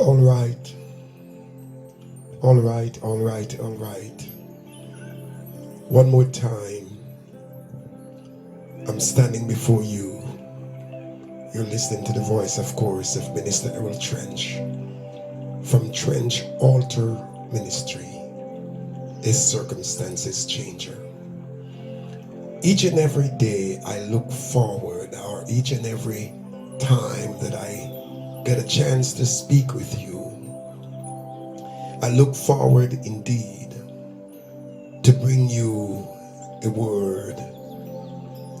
All right, all right, all right, all right. One more time, I'm standing before you. You're listening to the voice, of course, of Minister Errol Trench from Trench Altar Ministry, a circumstances changer. Each and every day I look forward, or each and every time that I get a chance to speak with you, I look forward indeed to bring you a word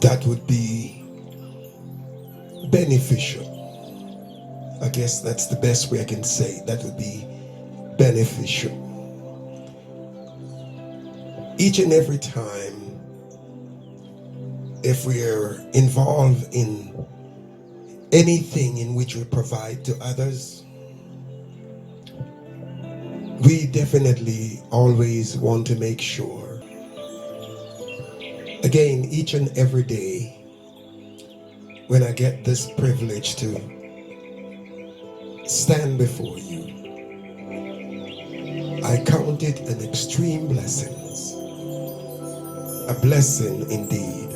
that would be beneficial. I guess that's the best way I can say it. That would be beneficial. Each and every time, if we are involved in anything in which we provide to others, we definitely always want to make sure, again, each and every day, when I get this privilege to stand before you, I count it an extreme blessing, a blessing indeed,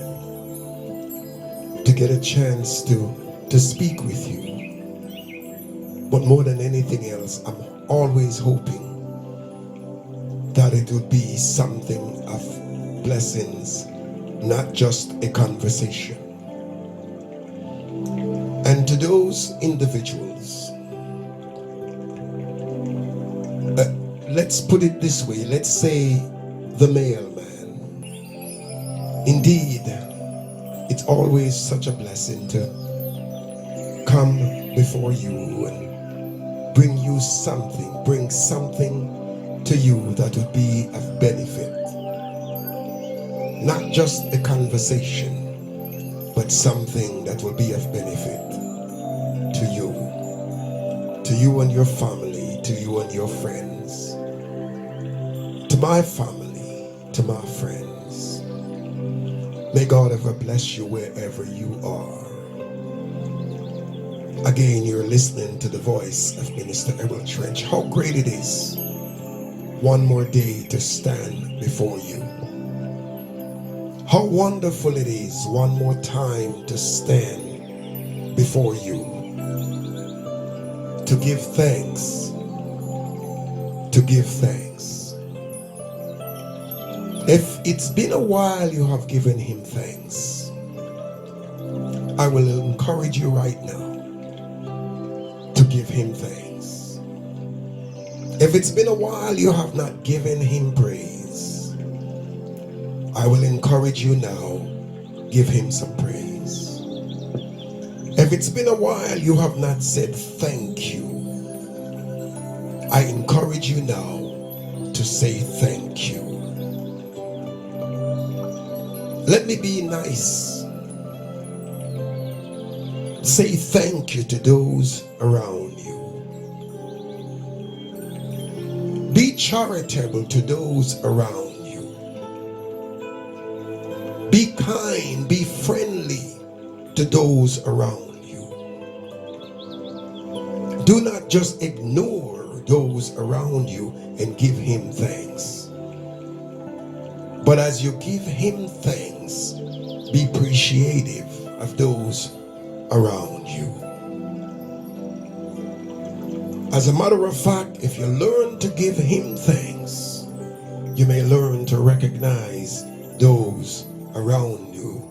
to get a chance to speak with you. But more than anything else, I'm always hoping that it would be something of blessings, not just a conversation. And to those individuals, let's put it this way, let's say the mailman. Indeed, it's always such a blessing to come before you and bring you something, bring something to you that would be of benefit. Not just a conversation, but something that will be of benefit to you and your family, to you and your friends, to my family, to my friends. May God ever bless you wherever you are. Again, you're listening to the voice of Minister Errol Trench. How great it is, one more day to stand before you. How wonderful it is, one more time to stand before you, to give thanks, to give thanks. If it's been a while you have given him thanks, I will encourage you right now to give him thanks. If it's been a while you have not given him praise, I will encourage you now, give him some praise. If it's been a while you have not said thank you, I encourage you now to say thank you. Let me be nice. Say thank you to those around you. Be charitable to those around you. Be kind, be friendly to those around you. Do not just ignore those around you and give him thanks. But as you give him thanks, be appreciative of those around you. As a matter of fact, if you learn to give him thanks, you may learn to recognize those around you,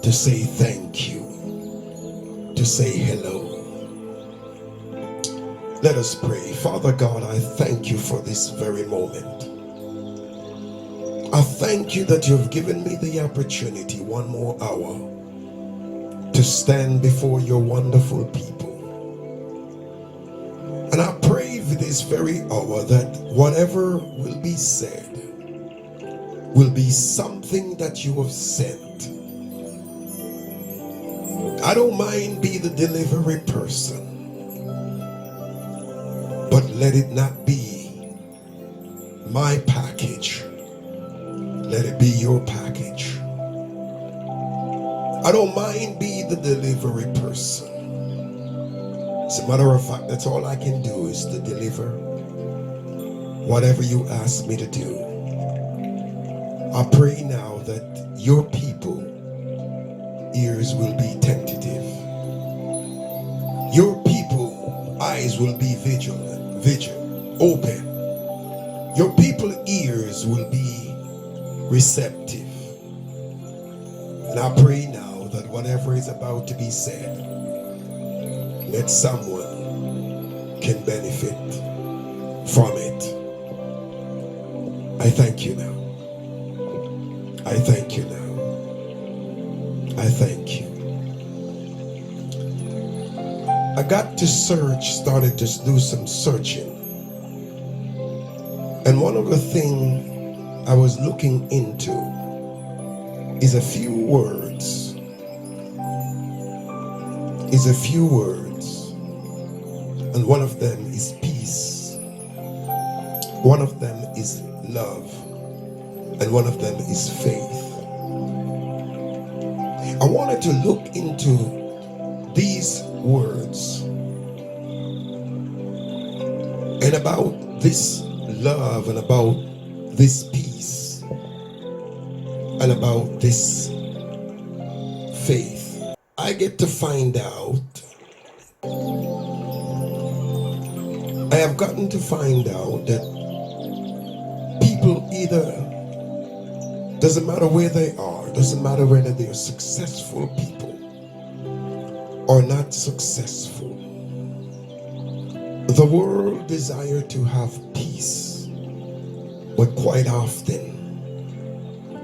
to say thank you, to say hello. Let us pray. Father God, I thank you for this very moment. I thank you that you've given me the opportunity one more hour to stand before your wonderful people. And I pray for this very hour that whatever will be said will be something that you have sent. I don't mind be the delivery person, but let it not be my package. Let it be your package. I don't mind be the delivery person, As a matter of fact, that's all I can do is to deliver whatever you ask me to do. I pray now that your people ears will be tentative. Your people eyes will be open. Your people ears will be receptive. And I pray now that whatever is about to be said, that someone can benefit from it. I thank you now. I thank you now. I thank you. I got to started to do some searching. And one of the things I was looking into is a few words. And one of them is peace. One of them is love. And one of them is faith. I wanted to look into these words and about this love and about this peace and about this faith. I get to find out, I have gotten to find out that people either, doesn't matter where they are, doesn't matter whether they're successful people or not successful, the world desires to have peace, but quite often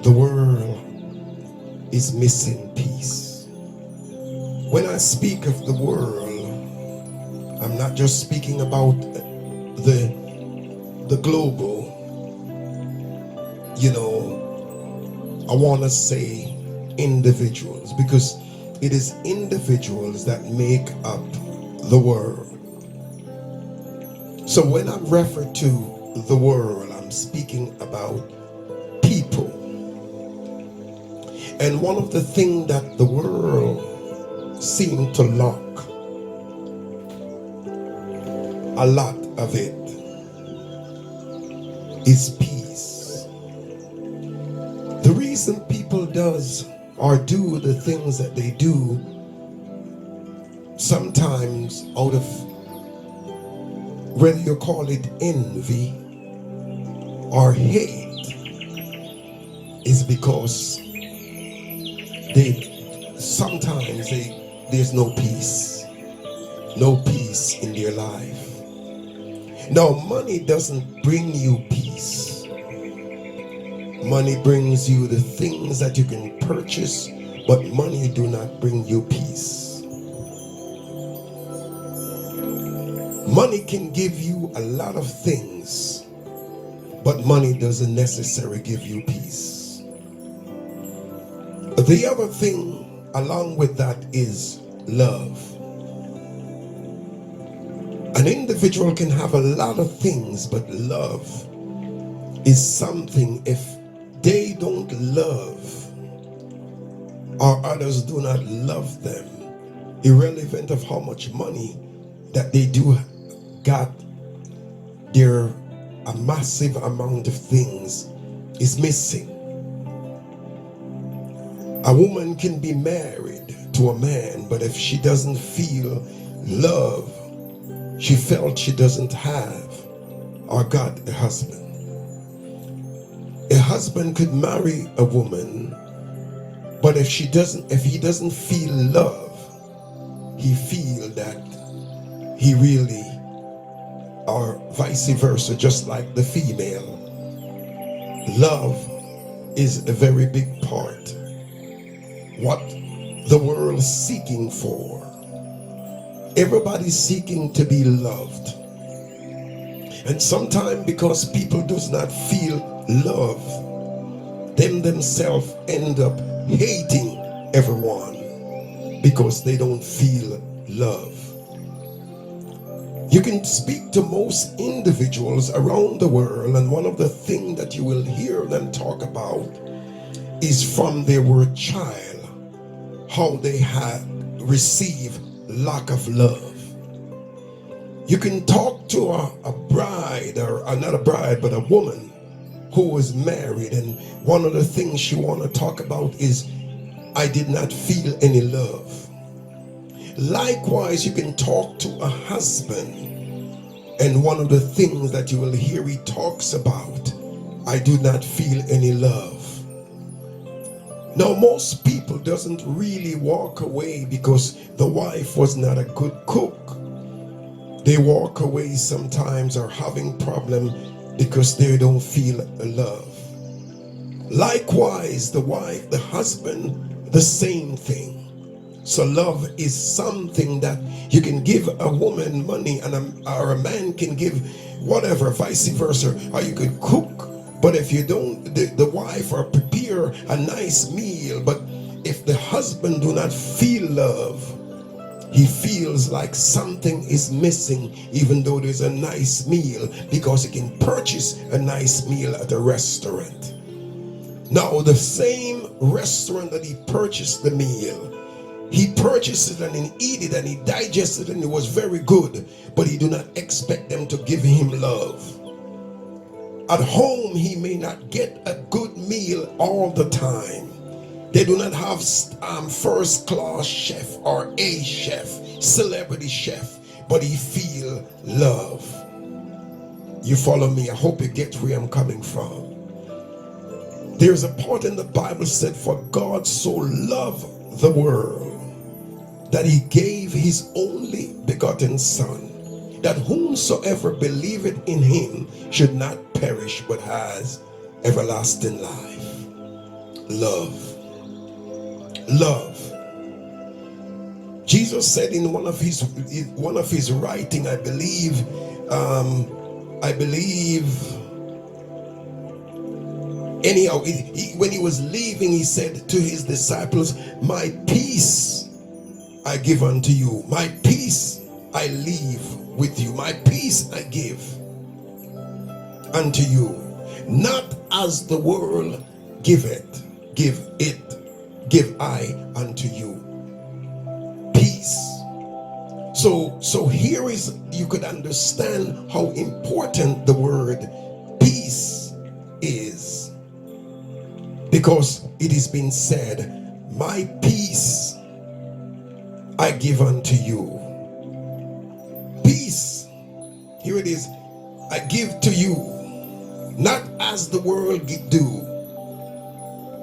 the world is missing peace. When I speak of the world, I'm not just speaking about the global, I want to say individuals, because it is individuals that make up the world. So when I refer to the world, I'm speaking about people. And one of the things that the world seems to lack, a lot of it, is peace. The reason people does or do the things that they do, sometimes out of, whether you call it envy or hate, is because there's no peace in their life. Now, money doesn't bring you peace. Money brings you the things that you can purchase, but money do not bring you peace. Money can give you a lot of things, but money doesn't necessarily give you peace. The other thing along with that is love. An individual can have a lot of things, but love is something, if they don't love or others do not love them, irrelevant of how much money that they do got, a massive amount of things is missing. A woman can be married to a man, but if she doesn't feel love, she felt she doesn't have or got a husband. A husband could marry a woman, but if he doesn't feel love, he feel that he really, or vice versa, just like the female. Love is a very big part. What the world is seeking for. Everybody's seeking to be loved. And sometimes because people does not feel love, themselves end up hating everyone because they don't feel love. You can speak to most individuals around the world, and one of the things that you will hear them talk about is from they were a child, how they had received lack of love. You can talk to a bride, or not a bride, but a woman who was married, and one of the things she want to talk about is, I did not feel any love. Likewise, you can talk to a husband, and one of the things that you will hear he talks about, I do not feel any love. Now, most people doesn't really walk away because the wife was not a good cook. They walk away sometimes or having problem because they don't feel love. Likewise, the wife, the husband, the same thing. So love is something that you can give a woman money, and or a man can give whatever, vice versa, or you could cook. But if you don't, the wife or prepare a nice meal, but if the husband do not feel love, he feels like something is missing, even though there's a nice meal, because he can purchase a nice meal at a restaurant. Now, the same restaurant that he purchased the meal, he purchased it and he eat it and he digested it and it was very good, but he do not expect them to give him love. At home, he may not get a good meal all the time. They do not have first class chef or a chef, celebrity chef, but he feel love. You follow me? I hope you get where I'm coming from. There's a part in the Bible said, for God so loved the world that he gave his only begotten Son, that whomsoever believeth in him should not perish but has everlasting life. Love. Love. Jesus said in one of his writing, I believe anyhow, when he was leaving, he said to his disciples, my peace I give unto you, my peace I leave with you, my peace I give unto you, not as the world giveth, give I unto you. Peace. So here is, you could understand how important the word peace is, because it has been said, my peace I give unto you. Peace, here it is, I give to you, not as the world do,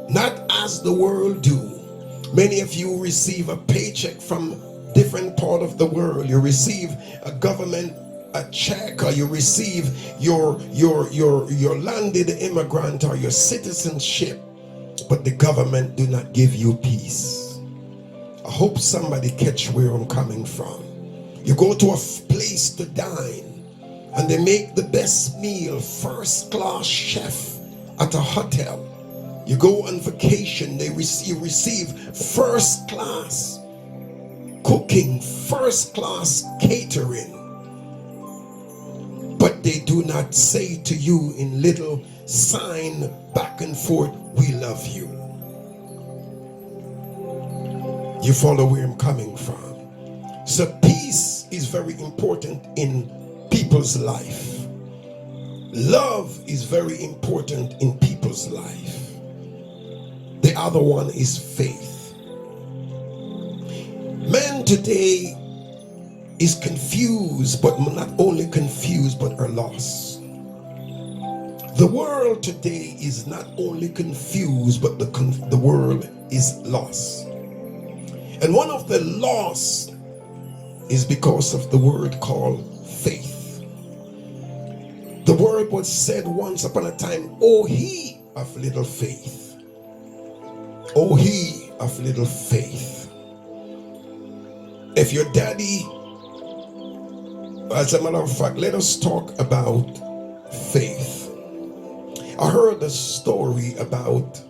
not as the world do. Many of you receive a paycheck from different part of the world. You receive a government a check, or you receive your landed immigrant or your citizenship, but the government do not give you peace. I hope somebody catch where I'm coming from. You go to a place to dine and they make the best meal, first class chef at a hotel. You go on vacation, you receive first class cooking, first class catering, but they do not say to you in little sign back and forth, we love you. You follow where I'm coming from? So peace is very important in people's life. Love is very important in people's life. The other one is faith. Man today is confused, but not only confused, but are lost. The world today is not only confused, but the world is lost. And one of the loss is because of the word called faith. The word was said once upon a time, oh he of little faith. Oh he of little faith. If your daddy, as a matter of fact, let us talk about faith. I heard a story about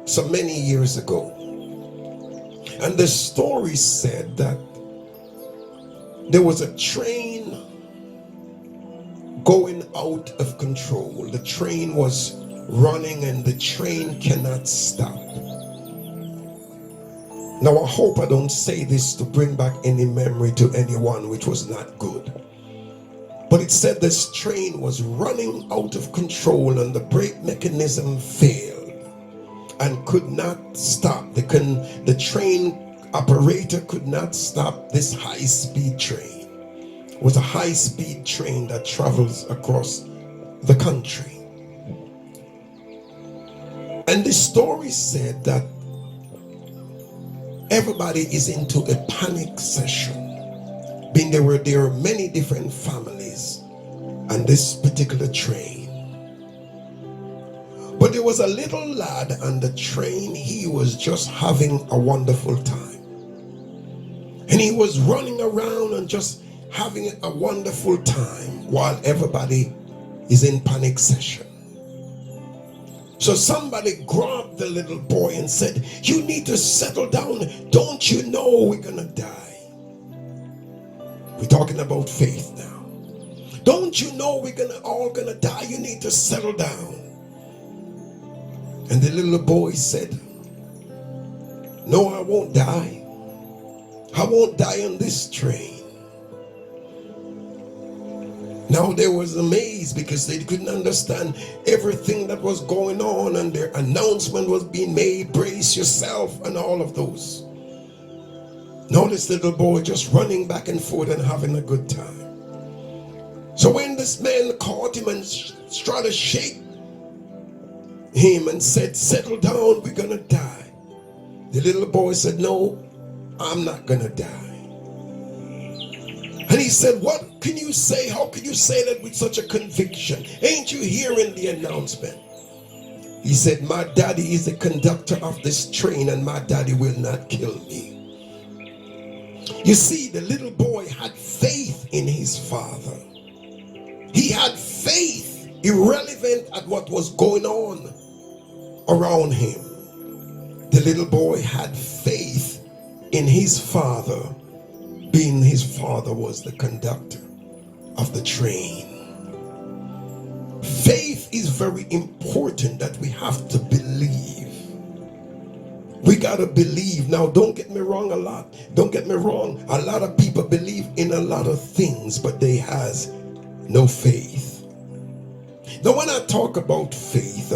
so many years ago. And the story said that there was a train going out of control. The train was running and the train cannot stop. Now I hope I don't say this to bring back any memory to anyone which was not good. But it said this train was running out of control and the brake mechanism failed and could not stop. The train operator could not stop this high-speed train. It was a high-speed train that travels across the country. And the story said that everybody is into a panic session. Being there were many different families on this particular train. But there was a little lad on the train. He was just having a wonderful time. And he was running around and just having a wonderful time while everybody is in panic session. So somebody grabbed the little boy and said, "You need to settle down. Don't you know we're gonna die?" We're talking about faith now. Don't you know we're all gonna die? You need to settle down. And the little boy said, "No, I won't die. I won't die on this train." Now they was amazed because they couldn't understand everything that was going on, and their announcement was being made, "Brace yourself," and all of those. Now this little boy just running back and forth and having a good time. So when this man caught him and tried to shake him and said, "Settle down, we're gonna die," the little boy said, "No, I'm not gonna die." And he said, "What can you say? How can you say that with such a conviction? Ain't you hearing the announcement?" He said, "My daddy is the conductor of this train and my daddy will not kill me." You see, the little boy had faith in his father. He had faith, irrelevant at what was going on around him. The little boy had faith in his father, being his father was the conductor of the train. Faith is very important, that we have to believe. We gotta believe. Now don't get me wrong, don't get me wrong, a lot of people believe in a lot of things, but they has no faith. Now when I talk about faith,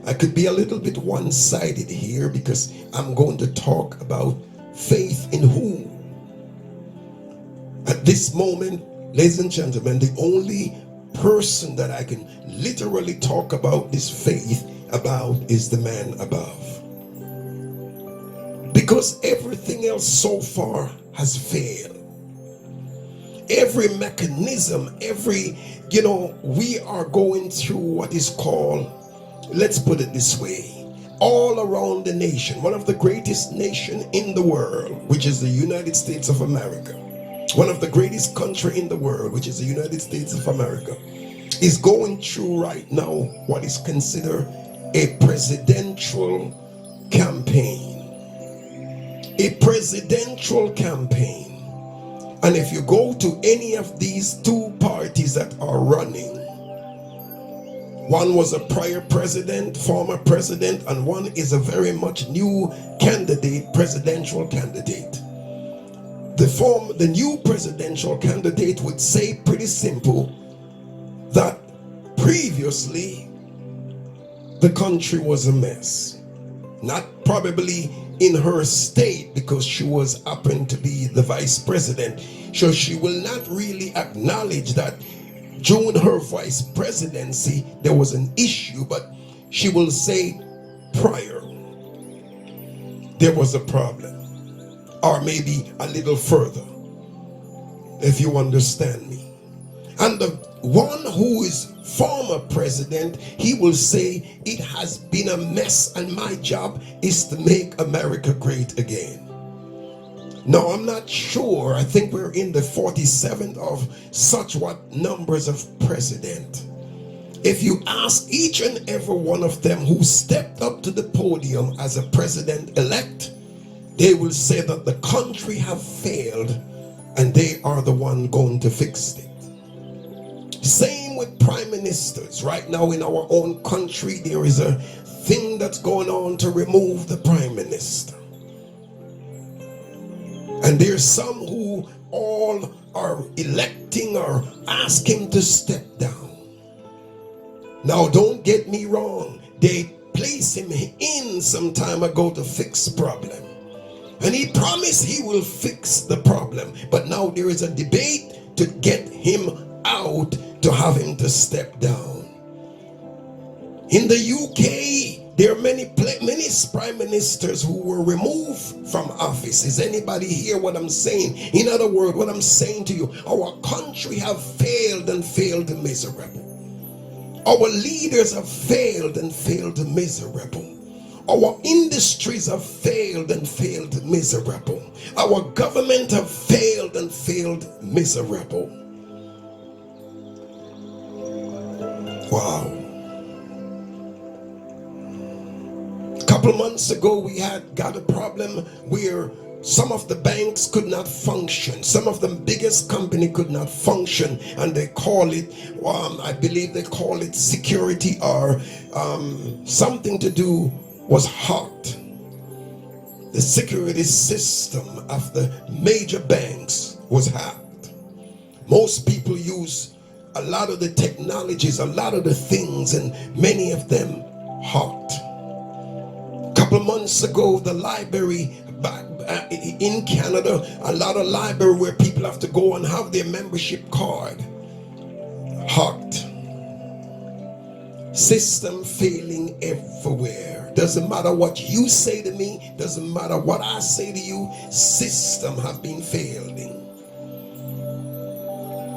I could be a little bit one-sided here, because I'm going to talk about faith in whom. At this moment, ladies and gentlemen, the only person that I can literally talk about this faith about is the man above. Because everything else so far has failed. Every mechanism, we are going through what is called, let's put it this way, all around the nation, one of the greatest nations in the world, which is the United States of America, one of the greatest country in the world, which is the United States of America, is going through right now what is considered a presidential campaign. A presidential campaign. And if you go to any of these two parties that are running, one was a prior president, former president, and one is a very much new candidate, presidential candidate. The new presidential candidate would say pretty simple that previously the country was a mess. Not probably in her state, because she was happened to be the vice president. So she will not really acknowledge that during her vice presidency there was an issue, but she will say prior there was a problem, or maybe a little further, if you understand me. And the one who is former president, he will say, "It has been a mess and my job is to make America great again." Now I'm not sure, I think we're in the 47th of such what numbers of president. If you ask each and every one of them who stepped up to the podium as a president-elect, they will say that the country have failed and they are the one going to fix it. Same with prime ministers. Right now in our own country, there is a thing that's going on to remove the prime minister. And there's some who all are electing or ask him to step down. Now, don't get me wrong. They placed him in some time ago to fix the problem. And he promised he will fix the problem. But now there is a debate to get him out, to have him to step down. In the UK, there are many prime ministers who were removed from office. Is anybody hear what I'm saying? In other words, what I'm saying to you, our country have failed and failed miserable. Our leaders have failed and failed miserable. Our industries have failed and failed miserable. Our government have failed and failed miserable. Wow. A couple months ago, we got a problem where some of the banks could not function. Some of the biggest company could not function, and they call it, I believe they call it security, or something to do was hacked. The security system of the major banks was hacked. Most people use a lot of the technologies, a lot of the things, and many of them hacked. A couple months ago, the library back in Canada, a lot of library where people have to go and have their membership card hacked. System failing everywhere. Doesn't matter what you say to me, doesn't matter what I say to you, system have been failing.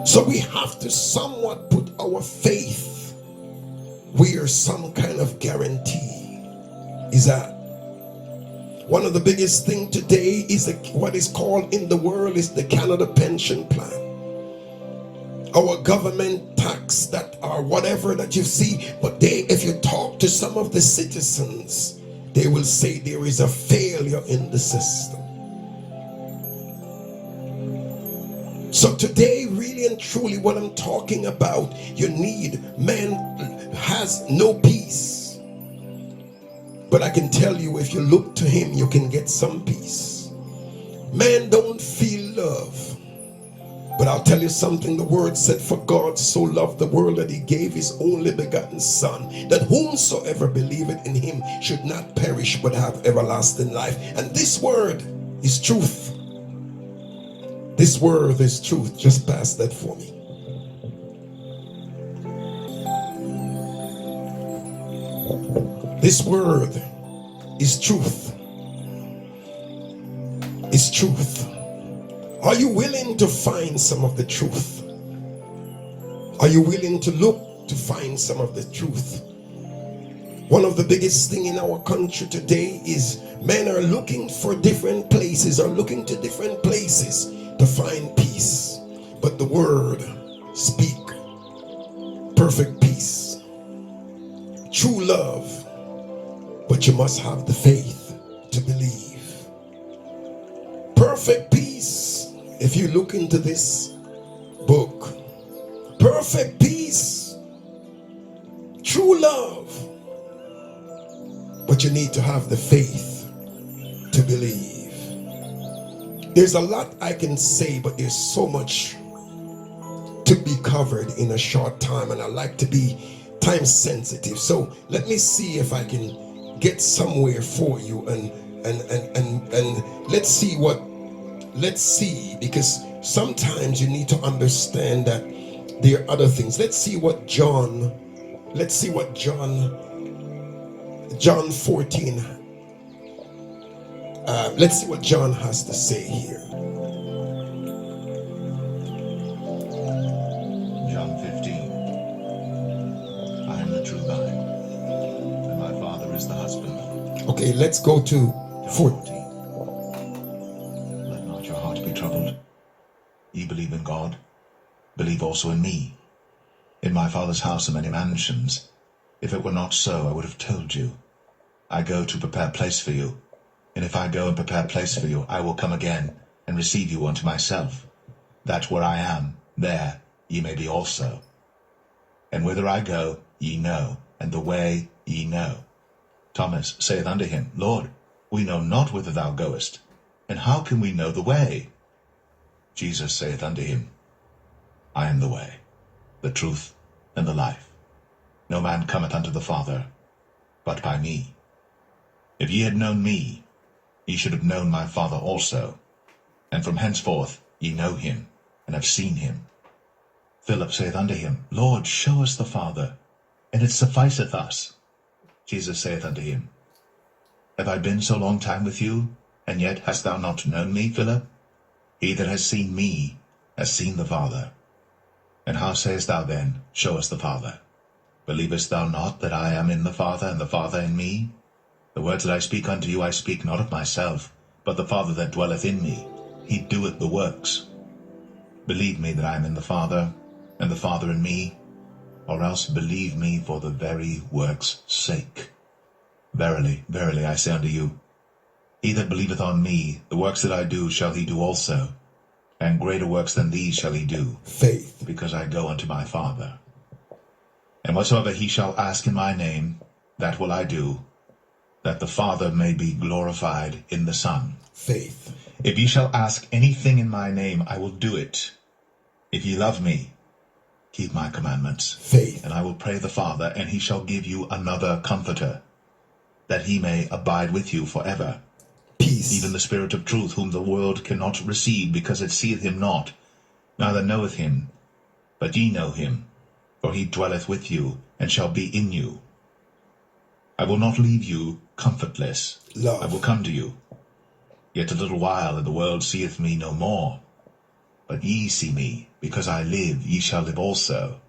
So we have to somewhat put our faith where some kind of guarantee is at. One of the biggest thing today is what is called in the world is the Canada Pension Plan. Our government tax that or whatever that you see, but if you talk to some of the citizens, they will say there is a failure in the system. So today, really and truly, what I'm talking about, you need, man has no peace. But I can tell you, if you look to him, you can get some peace. Man don't feel love. But I'll tell you something, the word said, for God so loved the world that he gave his only begotten son, that whomsoever believeth in him should not perish but have everlasting life. And this word is truth. This word is truth. Just pass that for me. This word is truth. It's truth. Are you willing to find some of the truth? Are you willing to look to find some of the truth? One of the biggest thing in our country today is men are looking for different places, are looking to different places to find peace. But the word speak perfect peace, true love, but you must have the faith to believe. Perfect peace. If you look into this book, perfect peace, true love, but you need to have the faith to believe. There's a lot I can say, but there's so much to be covered in a short time, and I like to be time sensitive. So let me see if I can get somewhere for you, and let's see, because sometimes you need to understand that there are other things. Let's see what John 14, let's see what John has to say here. John 15. I am the true vine, and my Father is the husbandman. Okay, let's go to 14. Let not your heart be troubled. Ye believe in God, believe also in me. In my Father's house are many mansions. If it were not so, I would have told you. I go to prepare place for you. And if I go and prepare place for you, I will come again and receive you unto myself, that where I am, there ye may be also. And whither I go, ye know, and the way ye know. Thomas saith unto him, Lord, we know not whither thou goest, and how can we know the way? Jesus saith unto him, I am the way, the truth, and the life. No man cometh unto the Father, but by me. If ye had known me, ye should have known my Father also. And from henceforth ye know him, and have seen him. Philip saith unto him, Lord, show us the Father, and it sufficeth us. Jesus saith unto him, Have I been so long time with you, and yet hast thou not known me, Philip? He that has seen me has seen the Father. And how sayest thou then, Show us the Father? Believest thou not that I am in the Father, and the Father in me? The words that I speak unto you I speak not of myself, but the Father that dwelleth in me, he doeth the works. Believe me that I am in the Father, and the Father in me, or else believe me for the very works' sake. Verily, verily, I say unto you, he that believeth on me, the works that I do shall he do also, and greater works than these shall he do, Faith. because I go unto my Father. And whatsoever he shall ask in my name, that will I do, that the Father may be glorified in the Son. Faith. If ye shall ask anything in my name, I will do it. If ye love me, keep my commandments. Faith. And I will pray the Father, and he shall give you another Comforter, that he may abide with you forever. Peace. Even the Spirit of truth, whom the world cannot receive, because it seeth him not, neither knoweth him. But ye know him, for he dwelleth with you, and shall be in you. I will not leave you comfortless. Love. I will come to you. Yet a little while, and the world seeth me no more. But ye see me, because I live, ye shall live also.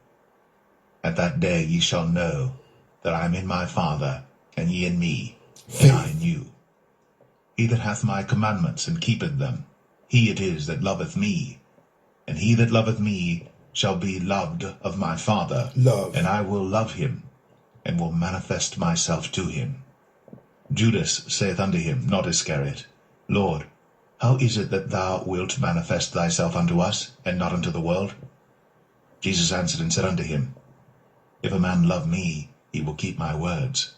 At that day ye shall know that I am in my Father, and ye in me, and I in you. He that hath my commandments and keepeth them, he it is that loveth me. And he that loveth me shall be loved of my Father. Love. And I will love him, and will manifest myself to him. Judas saith unto him, not Iscariot, Lord, how is it that thou wilt manifest thyself unto us, and not unto the world? Jesus answered and said unto him, If a man love me, he will keep my words,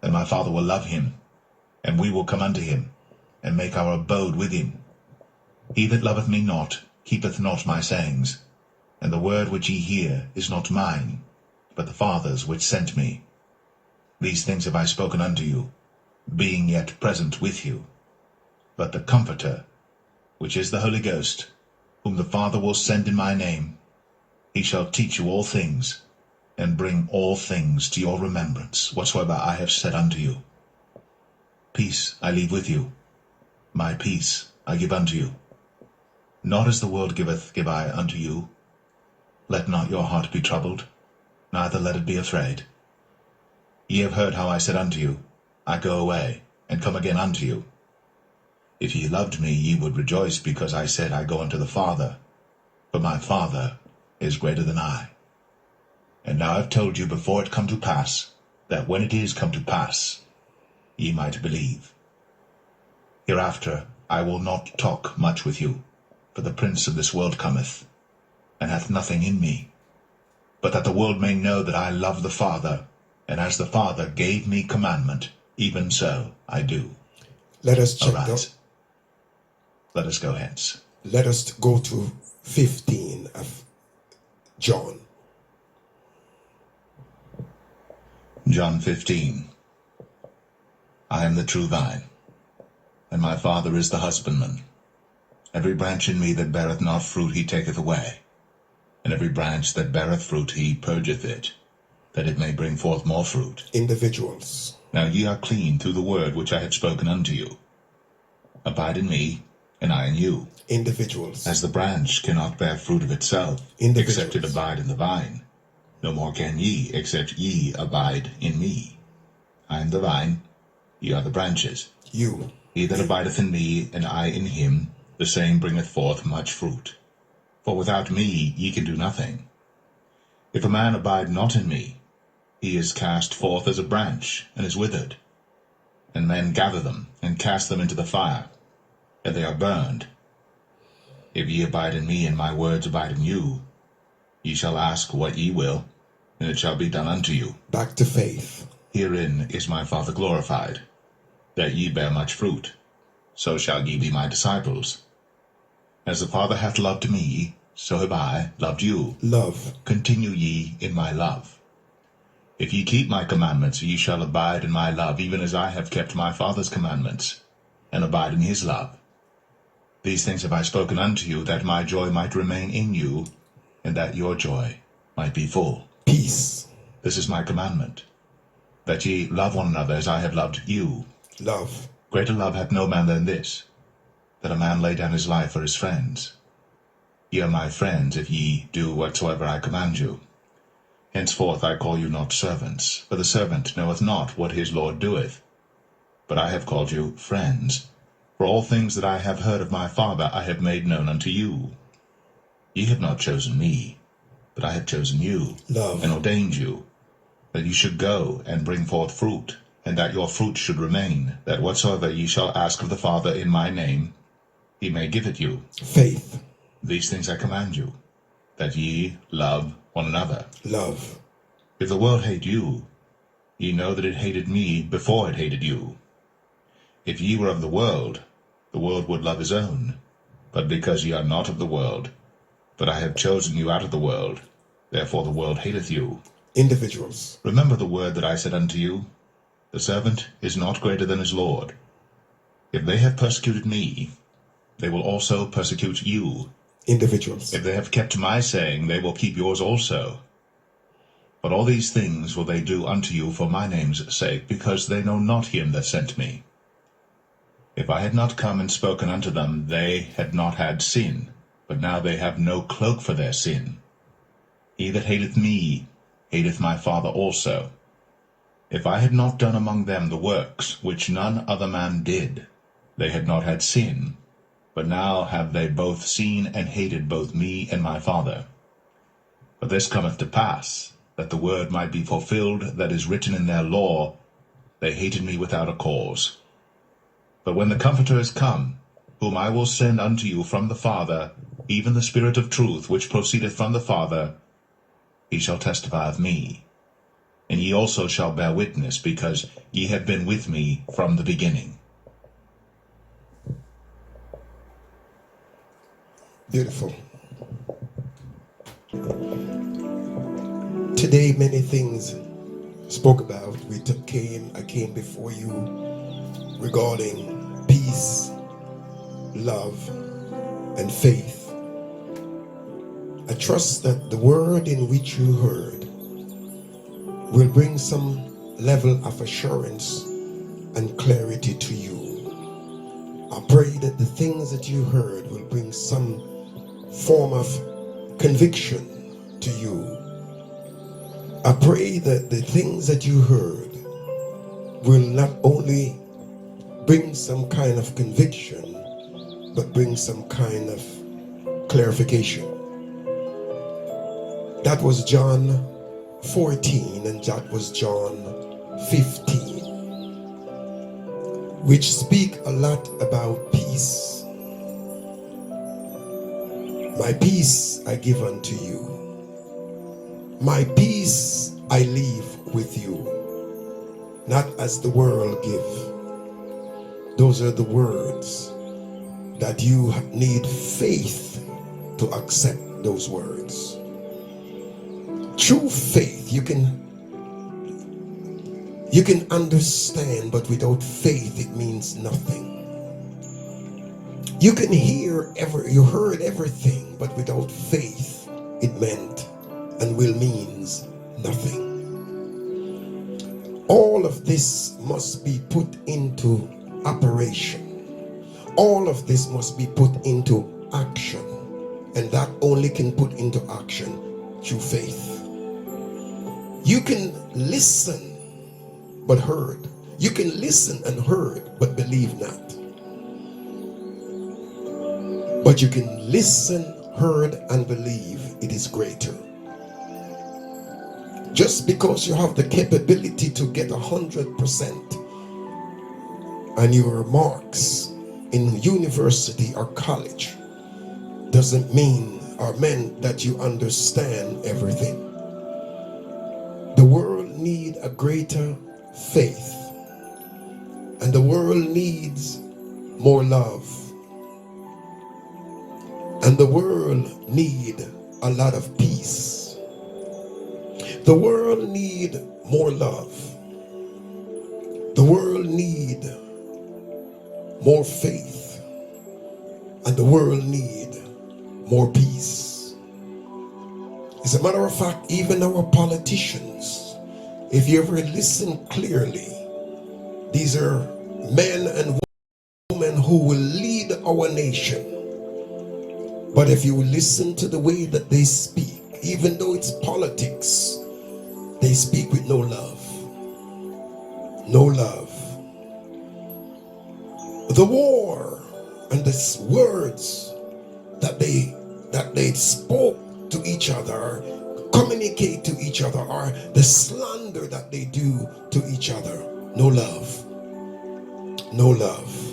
and my Father will love him, and we will come unto him, and make our abode with him. He that loveth me not keepeth not my sayings, and the word which ye hear is not mine, but the Father's which sent me. These things have I spoken unto you, being yet present with you. But the Comforter, which is the Holy Ghost, whom the Father will send in my name, he shall teach you all things, and bring all things to your remembrance, whatsoever I have said unto you. Peace I leave with you, my peace I give unto you. Not as the world giveth, give I unto you. Let not your heart be troubled, neither let it be afraid. Ye have heard how I said unto you, I go away, and come again unto you. If ye loved me, ye would rejoice, because I said, I go unto the Father, for my Father is greater than I. And now I have told you before it come to pass, that when it is come to pass, ye might believe. Hereafter I will not talk much with you, for the prince of this world cometh, and hath nothing in me, but that the world may know that I love the Father, and as the Father gave me commandment, even so I do. Let us check Arise. Let us go hence. Let us go to 15 of John. John 15. I am the true vine, and my Father is the husbandman. Every branch in me that beareth not fruit he taketh away, and every branch that beareth fruit he purgeth it, that it may bring forth more fruit. Individuals. Now ye are clean through the word which I have spoken unto you. Abide in me, and I in you. Individuals. As the branch cannot bear fruit of itself, except it abide in the vine, no more can ye, except ye abide in me. I am the vine, ye are the branches. You. He that abideth in me, and I in him, the same bringeth forth much fruit. For without me ye can do nothing. If a man abide not in me, he is cast forth as a branch, and is withered. And men gather them, and cast them into the fire, and they are burned. If ye abide in me, and my words abide in you, ye shall ask what ye will, and it shall be done unto you. Back to faith. Herein is my Father glorified, that ye bear much fruit, so shall ye be my disciples. As the Father hath loved me, so have I loved you. Love. Continue ye in my love. If ye keep my commandments, ye shall abide in my love, even as I have kept my Father's commandments, and abide in his love. These things have I spoken unto you, that my joy might remain in you, and that your joy might be full. Peace. This is my commandment, that ye love one another as I have loved you. Love. Greater love hath no man than this, that a man lay down his life for his friends. Ye are my friends, if ye do whatsoever I command you. Henceforth I call you not servants, for the servant knoweth not what his Lord doeth. But I have called you friends, for all things that I have heard of my Father I have made known unto you. Ye have not chosen me, but I have chosen you, Love. and ordained you, that ye should go and bring forth fruit, and that your fruit should remain, that whatsoever ye shall ask of the Father in my name, he may give it you. Faith. These things I command you, that ye love one another. Love. If the world hate you, ye know that it hated me before it hated you. If ye were of the world would love his own. But because ye are not of the world, but I have chosen you out of the world, therefore the world hateth you. Individuals. Remember the word that I said unto you, the servant is not greater than his Lord. If they have persecuted me, they will also persecute you. Individuals. If they have kept my saying, they will keep yours also. But all these things will they do unto you for my name's sake, because they know not him that sent me. If I had not come and spoken unto them, they had not had sin, but now they have no cloak for their sin. He that hateth me hateth my Father also. If I had not done among them the works which none other man did, they had not had sin, but now have they both seen and hated both me and my Father. But this cometh to pass, that the word might be fulfilled that is written in their law, they hated me without a cause. But when the Comforter is come, whom I will send unto you from the Father, even the Spirit of truth, which proceedeth from the Father, he shall testify of me. And ye also shall bear witness, because ye have been with me from the beginning. Beautiful. Today, many things spoke about. I came before you regarding peace, love, and faith. I trust that the word in which you heard will bring some level of assurance and clarity to you. I pray that the things that you heard will bring some form of conviction to you. I pray that the things that you heard will not only bring some kind of conviction, but bring some kind of clarification. That was John 14 and that was John 15, which speak a lot about peace. My peace I give unto you. My peace I leave with you, not as the world give. Those are the words that you need faith to accept those words. True faith, you can understand, but without faith it means nothing. You can you heard everything, but without faith it meant and will means nothing. All of this must be put into operation. All of this must be put into action, and that only can put into action through faith. You can listen but heard. You can listen and heard but believe not. But you can listen, heard, and believe it is greater. Just because you have the capability to get 100% on your marks in university or college doesn't mean or meant that you understand everything. The world needs a greater faith, and the world needs more love. And the world need a lot of peace. The world need more love. The world need more faith. And the world need more peace. As a matter of fact, even our politicians, if you ever listen clearly, these are men and women who will lead our nation. But if you listen to the way that they speak, even though it's politics, they speak with no love. No love. The war and the words that they spoke to each other, communicate to each other, or the slander that they do to each other. No love. No love.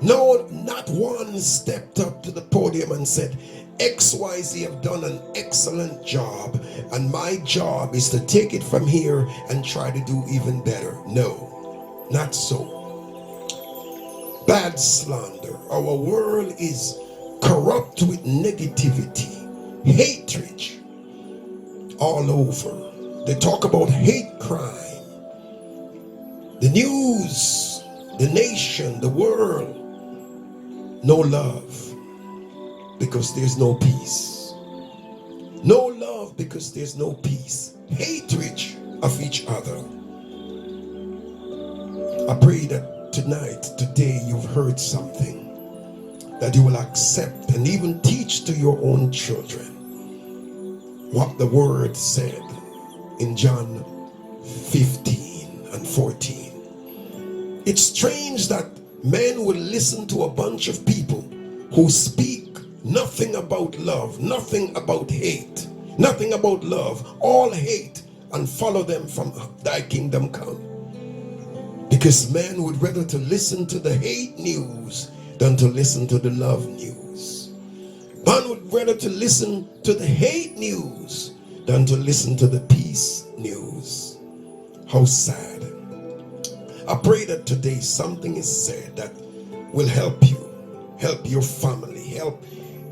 No, not one stepped up to the podium and said, XYZ have done an excellent job, and my job is to take it from here and try to do even better. No, not so. Bad slander. Our world is corrupt with negativity, hatred all over. They talk about hate crime. The news, the nation, the world. No love, because there's no peace. No love, because there's no peace. Hatred of each other. I pray that tonight, today, you've heard something that you will accept and even teach to your own children what the word said in John 15 and 14. It's strange that men will listen to a bunch of people who speak nothing about love, nothing about hate, nothing about love, all hate, and follow them from thy kingdom come. Because men would rather to listen to the hate news than to listen to the love news. Man would rather to listen to the hate news than to listen to the peace news. How sad. I pray that today something is said that will help you, help your family, help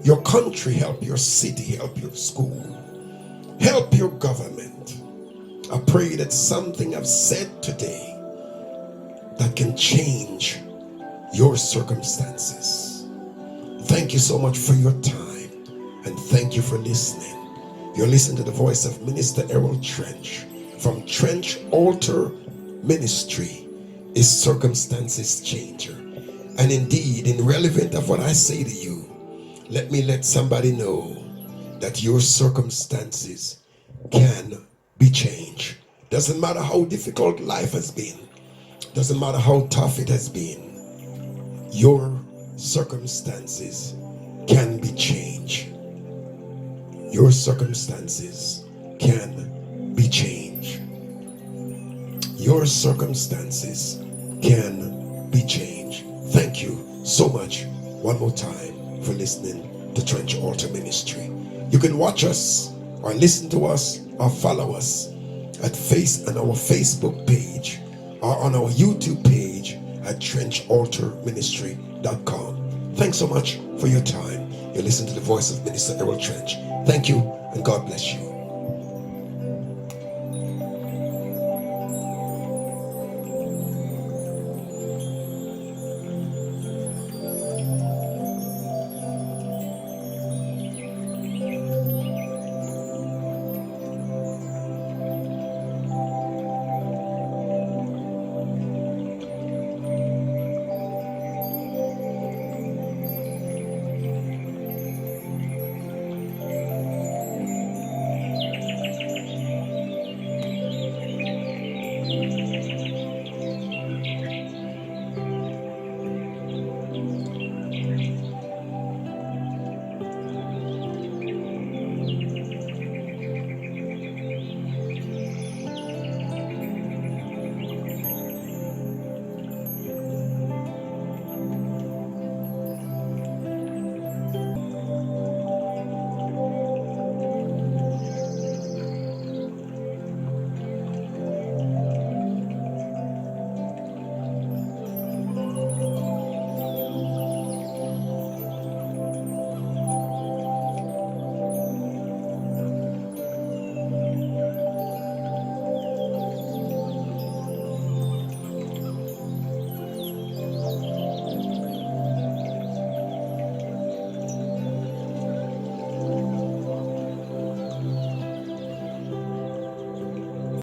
your country, help your city, help your school, help your government. I pray that something I've said today that can change your circumstances. Thank you so much for your time, and thank you for listening. You're listening to the voice of Minister Errol Trench from Trench Altar Ministry. Is circumstances changer. And indeed, in relevant of what I say to you, let somebody know that your circumstances can be changed. Doesn't matter how difficult life has been, doesn't matter how tough it has been, your circumstances can be changed. Your circumstances can be changed. Your circumstances can be changed. Thank you so much one more time for listening to Trench Altar Ministry. You can watch us or listen to us or follow us at on our Facebook page or on our YouTube page at trenchaltarministry.com. Thanks so much for your time. You listen to the voice of Minister Errol Trench. Thank you, and God bless you.